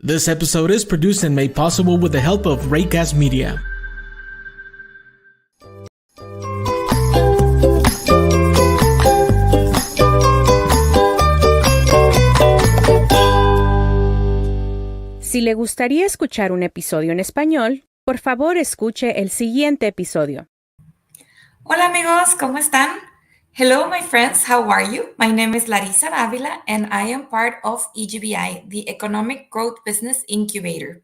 This episode is produced and made possible with the help of Raycast Media. Si le gustaría escuchar un episodio en español, por favor escuche el siguiente episodio. Hola amigos, ¿cómo están? Hello my friends, how are you? My name is Larissa Davila and I am part of EGBI, the Economic Growth Business Incubator.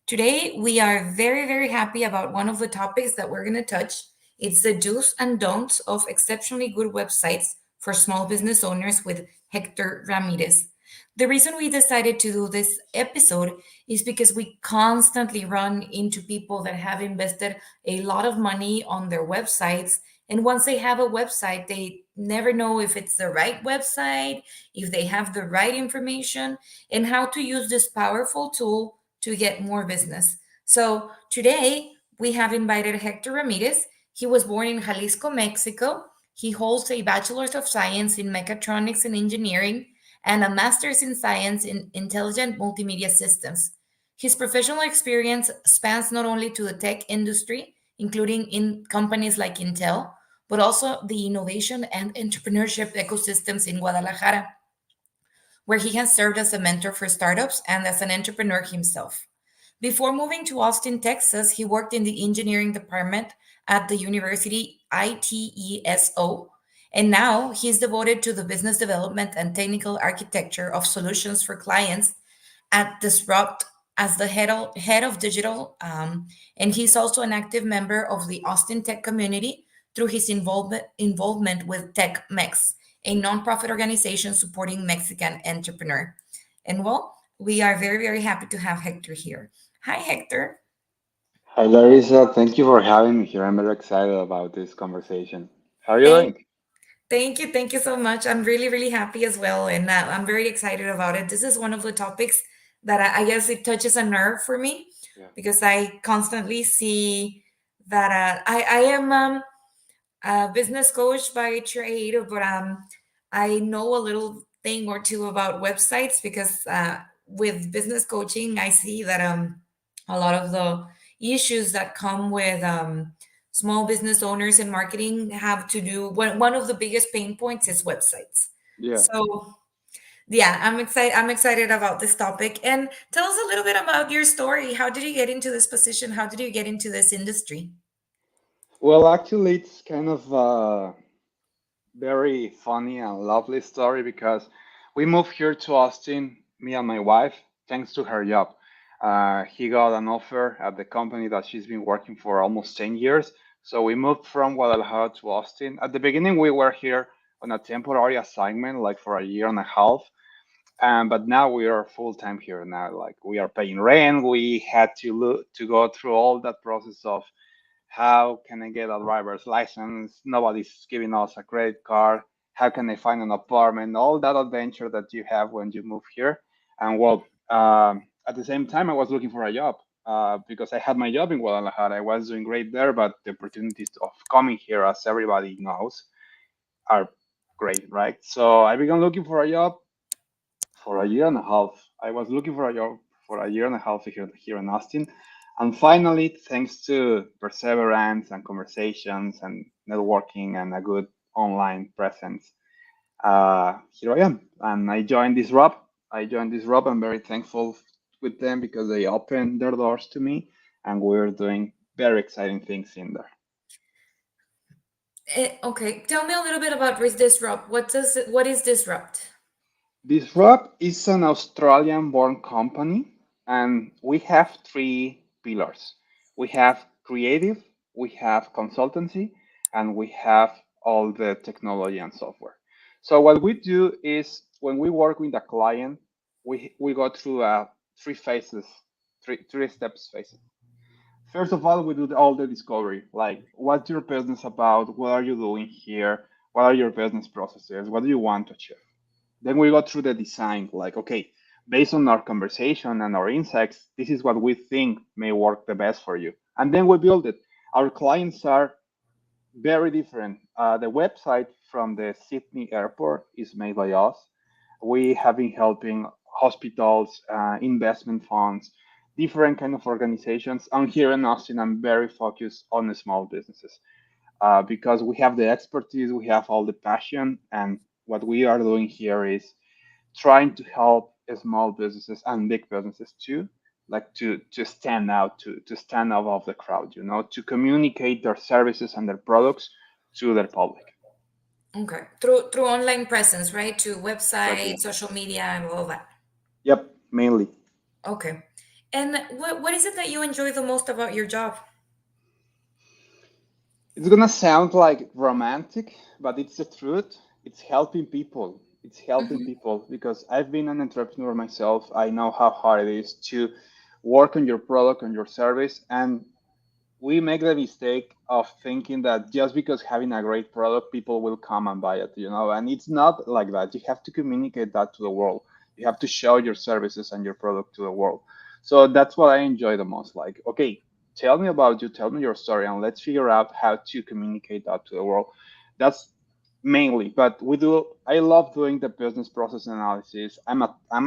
Today we are very happy about one of the topics that we're going to touch. It's the do's and don'ts of exceptionally good websites for small business owners with Hector Ramirez. The reason we decided to do this episode is because we constantly run into people that have invested a lot of money on their websites. And once they have a website, they never know if it's the right website, if they have the right information, and how to use this powerful tool to get more business. So today we have invited Hector Ramirez. He was born in Jalisco, Mexico. He holds a Bachelor's of Science in Mechatronics and Engineering and a Master's in Science in Intelligent Multimedia Systems. His professional experience spans not only to the tech industry, including in companies like Intel, but also the innovation and entrepreneurship ecosystems in Guadalajara, where he has served as a mentor for startups and as an entrepreneur himself. Before moving to Austin, Texas, he worked in the engineering department at the university ITESO, and now he's devoted to the business development and technical architecture of solutions for clients at Disrupt as the head of digital. And he's also an active member of the Austin Tech community through his involvement with TechMex, a nonprofit organization supporting Mexican entrepreneur. And well, we are very happy to have Hector here. Hi, Hector. Hi, Larissa. Thank you for having me here. I'm very excited about this conversation. How are you Thank, doing? thank you so much. I'm really happy as well, and I'm very excited about it. This is one of the topics that I guess it touches a nerve for me Yeah. because I constantly see that I am a business coach by trade, but I know a little thing or two about websites because with business coaching, I see that a lot of the issues that come with small business owners and marketing have to do. One of the biggest pain points is websites. Yeah. So yeah, I'm excited. I'm excited about this topic. And tell us a little bit about your story. How did you get into this position? How did you get into this industry? Well, actually, it's kind of a very funny and lovely story because we moved here to Austin, me and my wife, thanks to her job. He got an offer at the company that she's been working for almost 10 years. So we moved from Guadalajara to Austin. At the beginning, we were here on a temporary assignment, like for a year and a half. But now we are full time here now. Like we are paying rent. We had to go through all that process of how can I get a driver's license? Nobody's giving us a credit card. How can I find an apartment? All that adventure that you have when you move here. And well, at the same time, I was looking for a job because I had my job in Guadalajara. I was doing great there, but the opportunities of coming here, as everybody knows, are great, right? So I began looking for a job for a year and a half. I was looking for a job for a year and a half here in Austin. And finally, thanks to perseverance and conversations and networking and a good online presence, here I am. And I joined Disrupt. I'm very thankful with them because they opened their doors to me, and we're doing very exciting things in there. Okay, tell me a little bit about Disrupt. What is Disrupt? Disrupt is an Australian-born company, and we have three pillars. We have creative, we have consultancy, and we have all the technology and software. So what we do is when we work with a client, we go through three phases, three steps phases. First of all, we do all the discovery, like what's your business about? What are you doing here? What are your business processes? What do you want to achieve? Then we go through the design, like, okay, based on our conversation and our insights, this is what we think may work the best for you. And then we build it. Our clients are very different. The website from the Sydney airport is made by us. We have been helping hospitals, investment funds, different kind of organizations. And here in Austin, I'm very focused on the small businesses because we have the expertise, we have all the passion, and what we are doing here is trying to help small businesses and big businesses too, like to stand out, to stand out of the crowd, to communicate their services and their products to their public. Okay. Through online presence, right? To Exactly. website, social media, and all that. Yep, mainly. Okay. And what is it that you enjoy the most about your job? It's gonna sound like romantic, but it's the truth. It's helping people. It's helping Hmm. people because I've been an entrepreneur myself. I know how hard it is to work on your product, on your service, and we make the mistake of thinking that just because having a great product, people will come and buy it. And it's not like that. You have to communicate that to the world. You have to show your services and your product to the world. So that's what I enjoy the most. Like, okay, tell me about you, tell me your story, and let's figure out how to communicate that to the world. That's mainly, but I love doing the business process analysis. I'm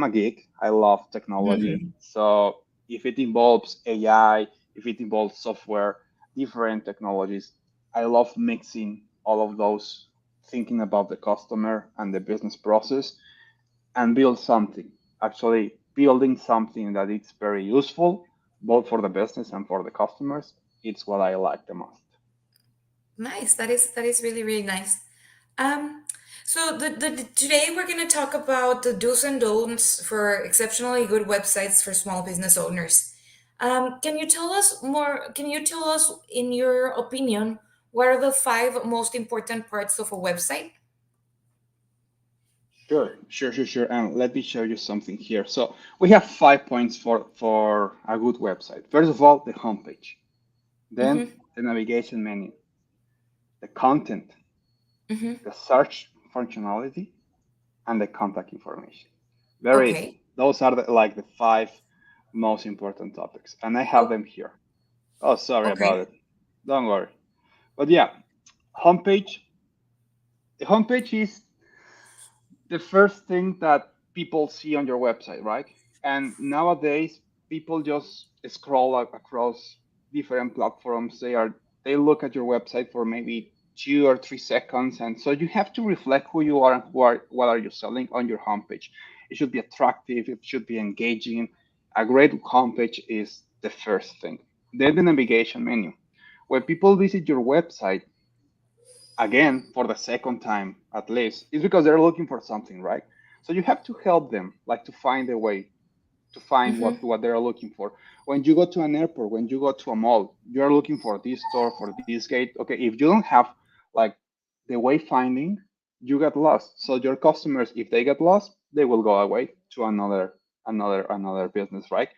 a geek. I love technology. Hmm. So if it involves AI, if it involves software, different technologies, I love mixing all of those, thinking about the customer and the business process and build something. Actually, building something that it's very useful both for the business and for the customers. It's what I like the most. Nice. That is really really nice. Um, so today we're going to talk about the do's and don'ts for exceptionally good websites for small business owners. Can you tell us more? Can you tell us, in your opinion, what are the five most important parts of a website? Sure. And let me show you something here. So we have 5 points for a good website. First of all, the homepage, then Mm-hmm. the navigation menu, the content, Mm-hmm. the search functionality, and the contact information. Very easy. Okay. Those are like the five most important topics, and I have Oh, them here. Oh, sorry about okay. it. Don't worry. But yeah, homepage. The homepage is the first thing that people see on your website, right? And nowadays, people just scroll across different platforms. They look at your website for maybe 2 or 3 seconds, and so you have to reflect who you are and what are you selling on your homepage. It should be attractive. It should be engaging. A great homepage is the first thing. Then the navigation menu. When people visit your website, again for the second time at least, is because they're looking for something, right? So you have to help them, like to find a way to find Mm-hmm. what they're looking for. When you go to an airport, when you go to a mall, you're looking for this store, for this gate. Okay, if you don't have like the way finding, you get lost. So your customers, if they get lost, they will go away to another business, right?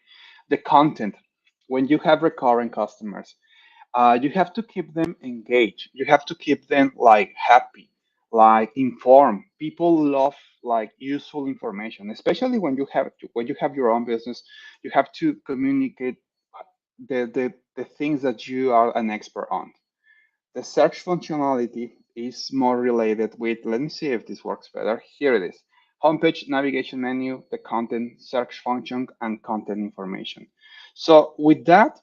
The content. When you have recurring customers, you have to keep them engaged. You have to keep them like happy, like informed. People love like useful information, especially when you have your own business. You have to communicate the things that you are an expert on. The search functionality is more related with. Let me see if this works better. Here it is. Homepage, navigation menu, the content, search function, and content information. So with that,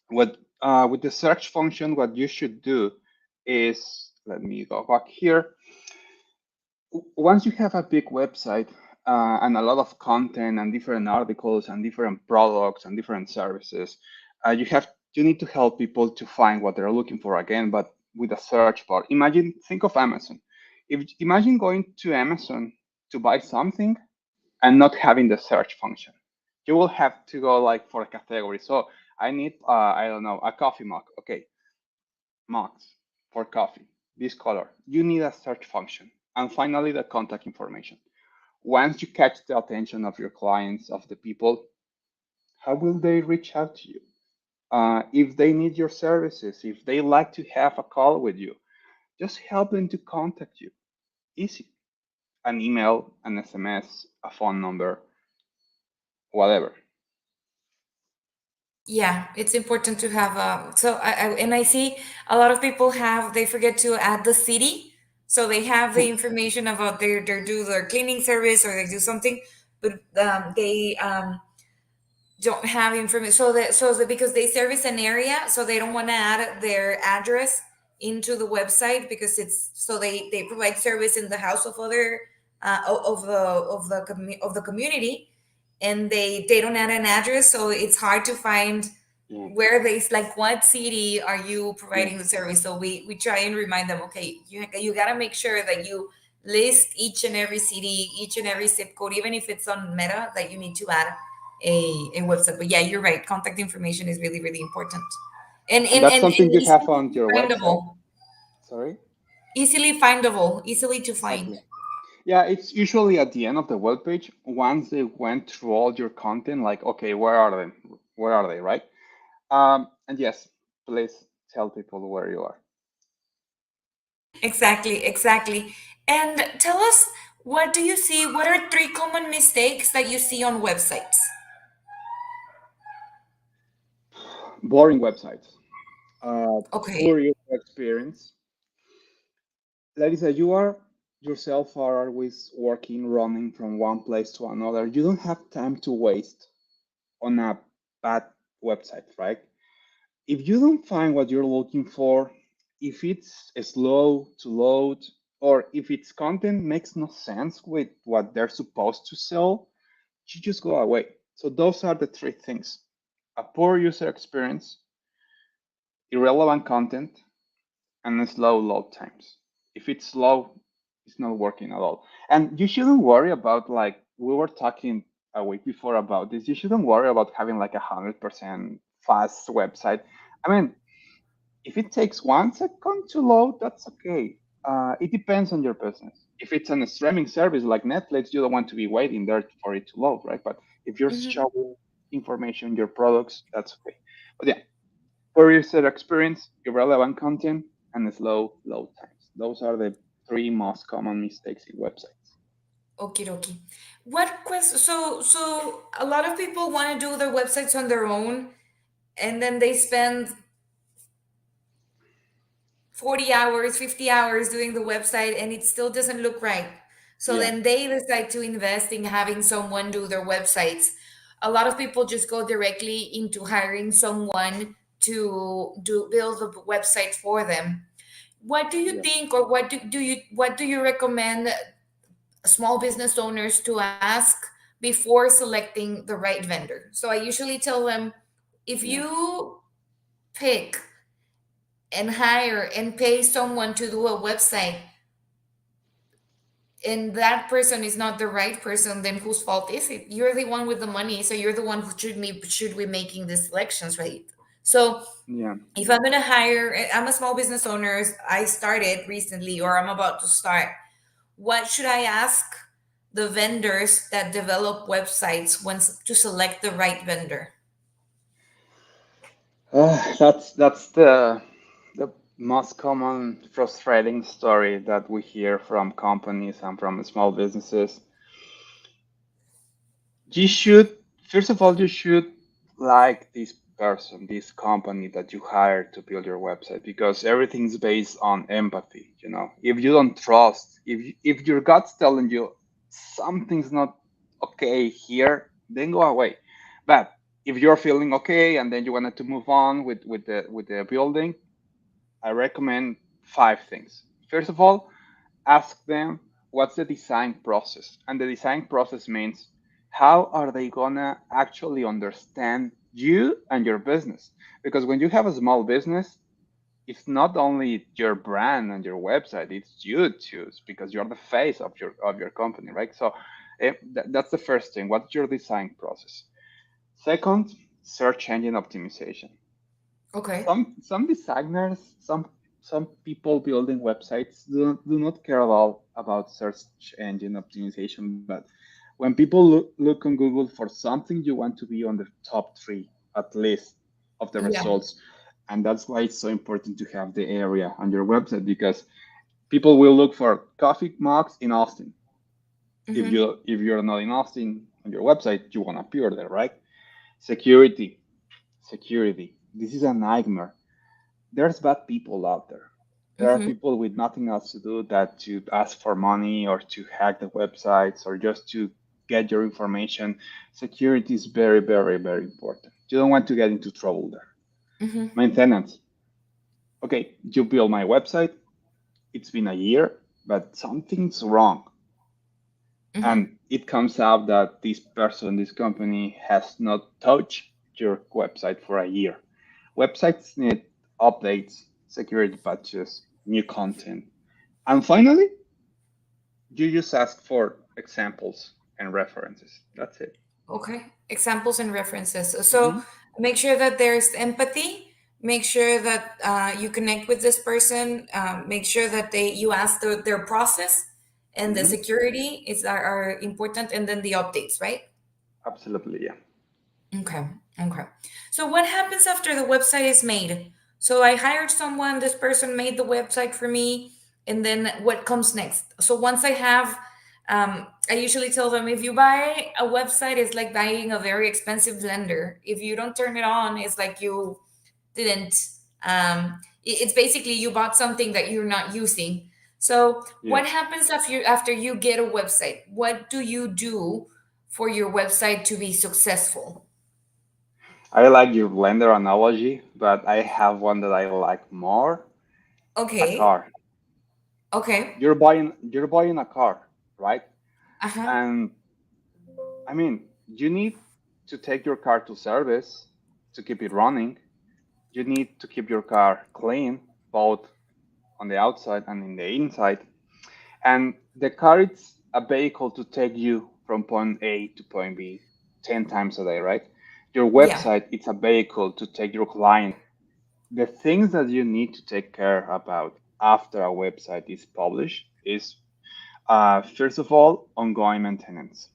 with the search function, what you should do is, let me go back here. Once you have a big website and a lot of content and different articles and different products and different services, you need to help people to find what they're looking for again, but with a search bar. Think of Amazon. Imagine going to Amazon to buy something and not having the search function. You will have to go like for a category. So I need, I don't know, a coffee mug. Okay, mugs for coffee, this color. You need a search function. And finally, the contact information. Once you catch the attention of your clients, of the people, how will they reach out to you? If they need your services, if they like to have a call with you, just help them to contact you. Easy. An email, an SMS, a phone number, whatever. Yeah, it's important to have. And I see a lot of people they forget to add the city, so they have the information about their do their cleaning service or they do something, but they don't have information. So that because they service an area, so they don't want to add their address into the website because it's so they provide service in the house of other of the community, and they don't add an address, so it's hard to find Yeah, where they like what city are you yeah. providing the service. So we try and remind them, okay, you got to make sure that you list each and every city, each and every zip code, even if it's on Meta, that you need to add a website. But yeah, you're right, contact information is really really important, and And and that's and, something and you have easily on your website. findable, Sorry? easily to find. Exactly. Yeah, it's usually at the end of the web page once they went through all your content, like, okay, where are they? Where are they, right? And yes, please tell people where you are. Exactly, exactly. And tell us, what do you see? What are three common mistakes that you see on websites? Boring websites, uh, Okay. poor user experience. Larissa, you are yourself are always working, running from one place to another. You don't have time to waste on a bad website, right? If you don't find what you're looking for, if it's slow to load, or if its content makes no sense with what they're supposed to sell, you just go away. So those are the three things: a poor user experience, irrelevant content, and slow load times. If it's slow, it's not working at all. And you shouldn't worry about, like we were talking a week before about this. You shouldn't worry about having like 100% fast website. I mean, if it takes 1 second to load, that's okay. It depends on your business. If it's an streaming service like Netflix, you don't want to be waiting there for it to load, right? But if you're Mhm. showing information, your products, that's okay. But yeah, poor user experience, irrelevant content, and slow load times. Those are the three most common mistakes in websites. Okie dokie. What quest? So a lot of people want to do their websites on their own, and then they spend 40 hours, 50 hours doing the website, and it still doesn't look right. So Yeah, then they decide to invest in having someone do their websites. A lot of people just go directly into hiring someone to do build the website for them. What do you yeah. think, or what do you recommend small business owners to ask before selecting the right vendor? So I usually tell them, if Yeah. you pick and hire and pay someone to do a website, and that person is not the right person, then whose fault is it? You're the one with the money, so you're the one who should be making the selections, right? So Yeah. if I'm gonna hire, I'm a small business owner, I started recently or I'm about to start, what should I ask the vendors that develop websites when to select the right vendor? That's the most common frustrating story that we hear from companies and from small businesses. You should, first of all, you should like this person, this company that you hired to build your website, because everything's based on empathy. If you don't trust, if your gut's telling you something's not okay here, then go away. But if you're feeling okay and then you wanted to move on with the building, I recommend 5 things. First of all, ask them what's the design process. And the design process means, how are they gonna actually understand you and your business? Because when you have a small business, it's not only your brand and your website, it's you too, because you're the face of your company, right? So that's the first thing. What's your design process? Second, search engine optimization. Okay. Some designers, some people building websites do not care about search engine optimization. But when people look on Google for something, you want to be on the top three at least of the Yeah. results. And that's why it's so important to have the area on your website, because people will look for coffee mugs in Austin. if Mm-hmm. you if you're not in Austin on your website, you won't appear there, right? Security security, this is a nightmare. There's bad people out there. There are Mm-hmm. people with nothing else to do that to ask for money or to hack the websites or just to get your information. Security is very, very, very important. You don't want to get into trouble there. Mm-hmm. Maintenance. Okay, you build my website. It's been a year, but something's wrong. Mm-hmm. And it comes out that this person, this company has not touched your website for a year. Websites need updates, security patches, new content. And finally, you just ask for examples and references. That's it. Okay. Examples and references. So Mhm. make sure that there's empathy. Make sure that you connect with this person. Make sure that you ask their process, and the Mhm. security are important, and then the updates, right? Absolutely, yeah. Okay. Okay. So what happens after the website is made? So I hired someone, this person made the website for me, and then what comes next? So once I have, I usually tell them if you buy a website, it's like buying a very expensive blender. If you don't turn it on, it's like you didn't. It's basically you bought something that you're not using. So Yeah. what happens after you get a website? What do you do for your website to be successful? I like your blender analogy, but I have one that I like more. A Okay. car. Okay. You're buying a car, right? Uh-huh. And I mean, you need to take your car to service to keep it running. You need to keep your car clean, both on the outside and in the inside. And the car is a vehicle to take you from point A to point B 10 times a day, right? Your Yeah. website is a vehicle to take your client. The things that you need to take care about after a website is published is first of all ongoing maintenance.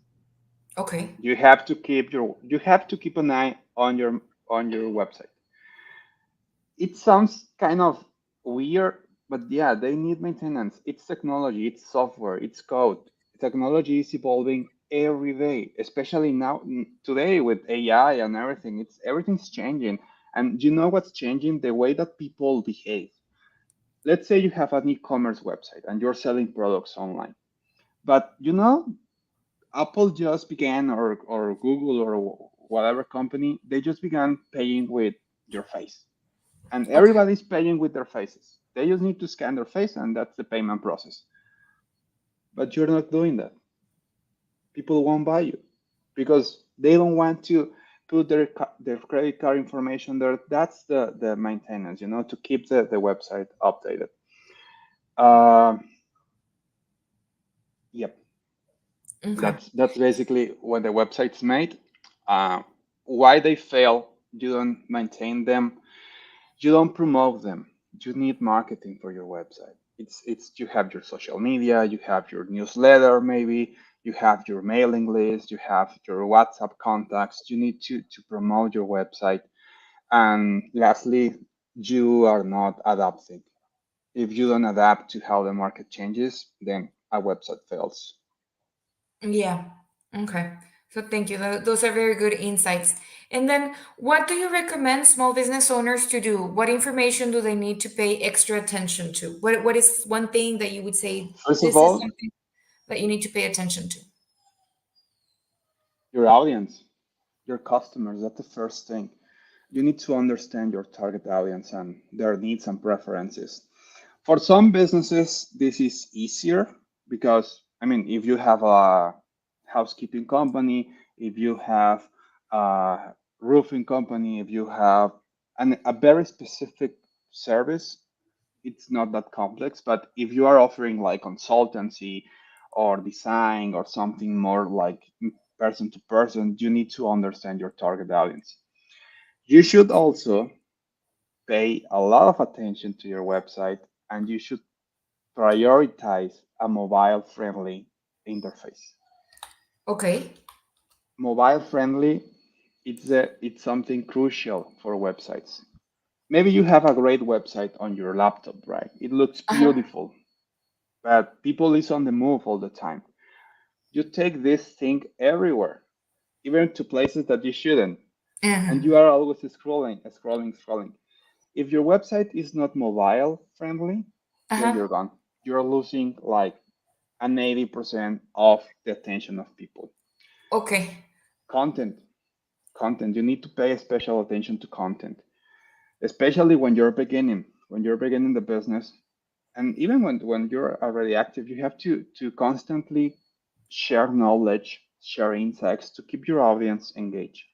Okay. You have to keep an eye on your website. It sounds kind of weird, but yeah, they need maintenance. It's technology, it's software, it's code. Technology is evolving every day, especially now today with AI and everything. Everything's changing. And you know what's changing? The way that people behave. Let's say you have an e-commerce website and you're selling products online. But Apple just began, or Google, or whatever company, they just began paying with your face, and Okay. everybody's paying with their faces. They just need to scan their face, and that's the payment process. But you're not doing that. People won't buy you because they don't want to put their credit card information there. That's the maintenance, to keep the website updated. Uh, yep, Okay. that's basically when the website's made. Uh, why they fail? You don't maintain them. You don't promote them. You need marketing for your website. It's you have your social media, you have your newsletter, maybe you have your mailing list, you have your WhatsApp contacts. You need to promote your website. And lastly, you are not adapting. If you don't adapt to how the market changes, then a website fails. Yeah. Okay. So thank you. Those are very good insights. And then what do you recommend small business owners to do? What information do they need to pay extra attention to? What is one thing that you would say First of this is all, something that you need to pay attention to? your audience, your customers, that's the first thing. You need to understand your target audience and their needs and preferences. For some businesses, this is easier because, I mean, if you have a housekeeping company, if you have a roofing company, if you have a very specific service, it's not that complex. But if you are offering like consultancy or design or something more like person to person, you need to understand your target audience. You should also pay a lot of attention to your website, and you should prioritize a mobile friendly interface. Okay. Mobile friendly, it's something crucial for websites. Maybe you have a great website on your laptop, right? It looks Uh-huh. beautiful, but people is on the move all the time. You take this thing everywhere, even to places that you shouldn't, and Uh-huh. you are always scrolling, scrolling, scrolling. If your website is not mobile friendly, then Uh-huh. you're gone. You're losing like an 80% of the attention of people. Okay. Content, content. You need to pay special attention to content, especially when you're beginning the business, and even when you're already active. You have to constantly share knowledge, share insights to keep your audience engaged.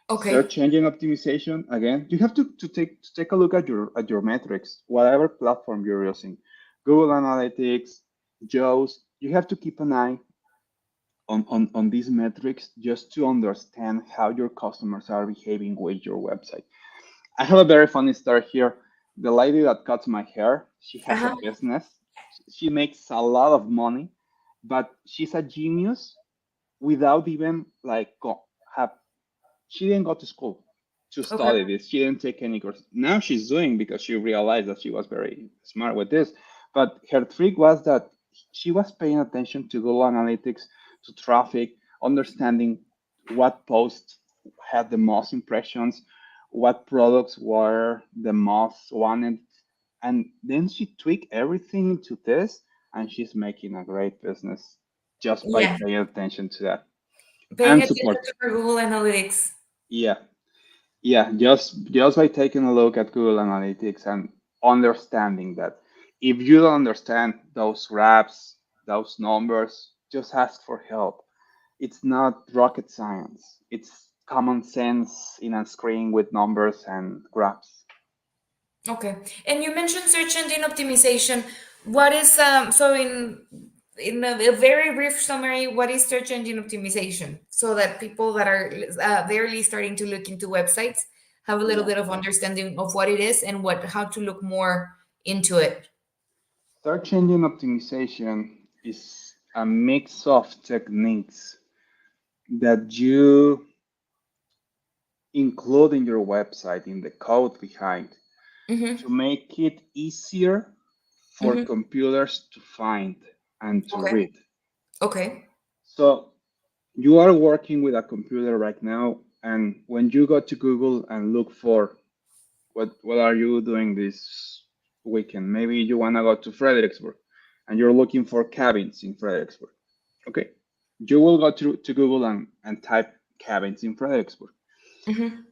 Okay. Search engine optimization, again, you have to take a look at your metrics, whatever platform you're using. Google Analytics, Joe's, you have to keep an eye on these metrics just to understand how your customers are behaving with your website. I have a very funny story here. The lady that cuts my hair, she has a Uh-huh. business. She makes a lot of money, but she's a genius without even like have she didn't go to school to Okay. study this. She didn't take any course. Now she's doing because she realized that she was very smart with this. But her trick was that she was paying attention to Google Analytics, to traffic, understanding what posts had the most impressions, what products were the most wanted. And then she tweaked everything into this, and she's making a great business just by Yeah. paying attention to that Paying and attention support. to our Google Analytics. Yeah, yeah, just by taking a look at Google Analytics and understanding that if you don't understand those graphs, those numbers, just ask for help. It's not rocket science. It's common sense in a screen with numbers and graphs. Okay. And you mentioned search engine optimization. What is so in a very brief summary, what is search engine optimization? So that people that are barely starting to look into websites have a little Yeah. bit of understanding of what it is and what how to look more into it. Search engine optimization is a mix of techniques that you include in your website, in the code behind, to Mm-hmm. make it easier for Mm-hmm. computers to find and to Okay. read. Okay. So you are working with a computer right now, and when you go to Google and look for what are you doing this weekend, maybe you want to go to Fredericksburg, and you're looking for cabins in Fredericksburg. Okay, you will go to Google and type cabins in Fredericksburg. Mm-hmm.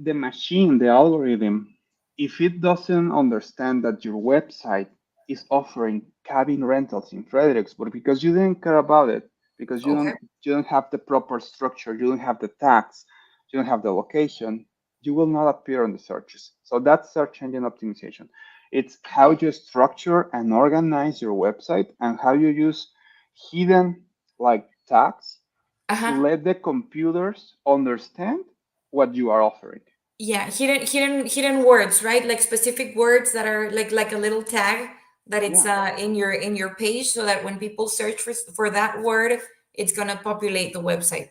The machine, the algorithm, if it doesn't understand that your website is offering cabin rentals in Fredericksburg because you didn't care about it, because Okay. you don't have the proper structure, you don't have the tags, you don't have the location, you will not appear on the searches. So that's search engine optimization. It's how you structure and organize your website and how you use hidden like tags to Uh-huh. let the computers understand what you are offering. Yeah, hidden words, right? Like specific words that are like a little tag that it's Yeah. in your page so that when people search for that word, it's gonna populate the website.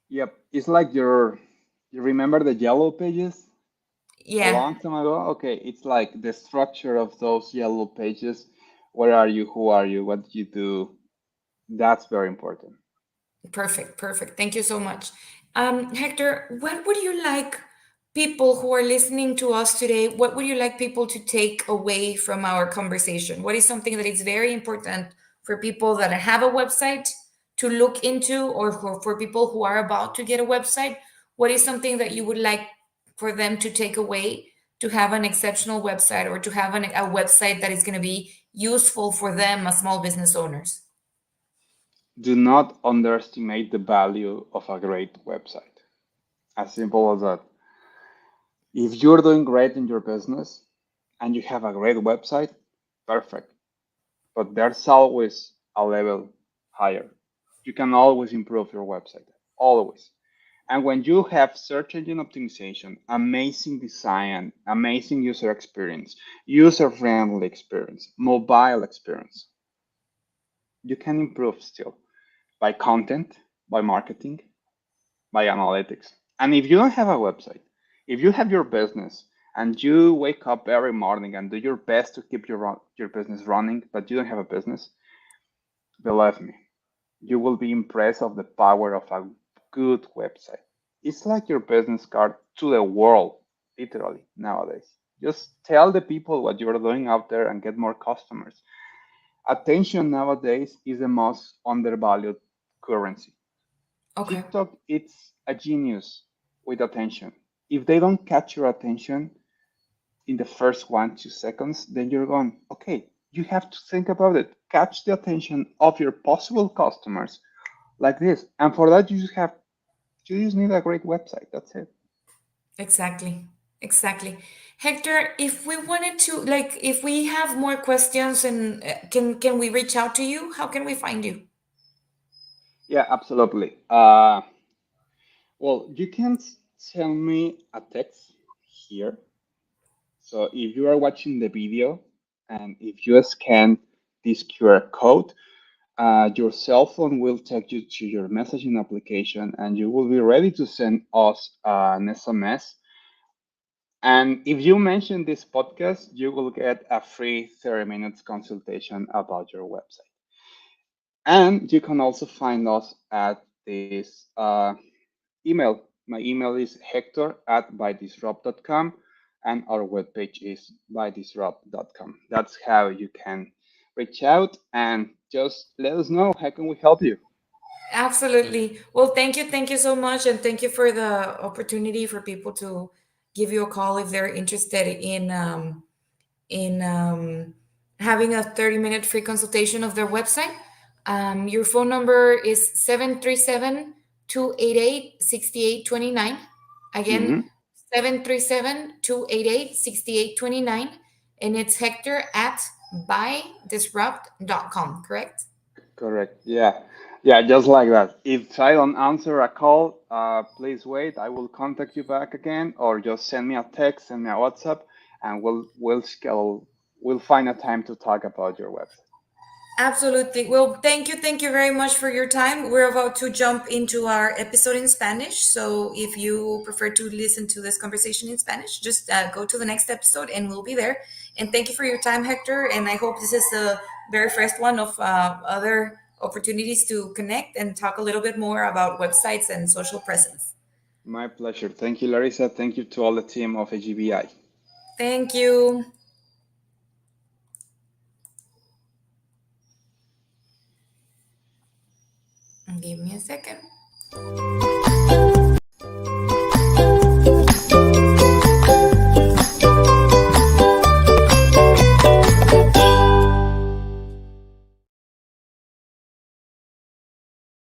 Yep. It's like you remember the yellow pages a Yeah, long time ago? Okay, it's like the structure of those yellow pages. Where are you? Who are you? What do you do? That's very important. perfect, perfect. Thank you so much. Hector, what would you like people who are listening to us today, what would you like people to take away from our conversation? What is something that is very important for people that have a website to look into, or for people who are about to get a website? What is something that you would like for them to take away to have an exceptional website, or to have a website that is going to be useful for them as small business owners? Do not underestimate the value of a great website. As simple as that. If you're doing great in your business and you have a great website, perfect. But there's always a level higher. You can always improve your website, always. And when you have search engine optimization, amazing design, amazing user experience, user friendly experience, mobile experience, you can improve still by content, by marketing, by analytics. And if you don't have a website, if you have your business and you wake up every morning and do your best to keep your business running, but you don't have a business, believe me, you will be impressed of the power of a good website. It's like your business card to the world, literally, nowadays. Just tell the people what you're doing out there and get more customers. Attention nowadays is the most undervalued currency. Okay. TikTok, it's a genius with attention. If they don't catch your attention in the first 1, 2 seconds, then you're gone. Okay, you have to think about it. Catch the attention of your possible customers like this. And for that, you just need a great website. That's it. Exactly. Exactly. Hector, if we wanted to, like, if we have more questions and can we reach out to you? How can we find you? Yeah, absolutely. Well, you can send me a text here. So if you are watching the video and if you scan this QR code, your cell phone will take you to your messaging application and you will be ready to send us an SMS. And if you mention this podcast, you will get a free 30 minutes consultation about your website. And you can also find us at this email. My email is hector@bydisrupt.com and our webpage is bydisrupt.com. That's how you can reach out and just let us know how can we help you. Absolutely. Well, thank you so much, and thank you for the opportunity for people to give you a call if they're interested in having a 30-minute free consultation of their website. Your phone number is 737-288-6829. Again, Mhm. 737-288-6829, and it's Hector at bydisrupt.com, correct? Correct. Yeah. Yeah, just like that. If I don't answer a call, please wait. I will contact you back again, or just send me a text, send me a WhatsApp, and we'll find a time to talk about your website. Absolutely. Well, thank you very much for your time. We're about to jump into our episode in Spanish. So if you prefer to listen to this conversation in Spanish, just go to the next episode and we'll be there. And thank you for your time, Hector. And I hope this is the very first one of other opportunities to connect and talk a little bit more about websites and social presence. My pleasure. Thank you, Larissa. Thank you to all the team of AGBI. Thank you. Give me a second.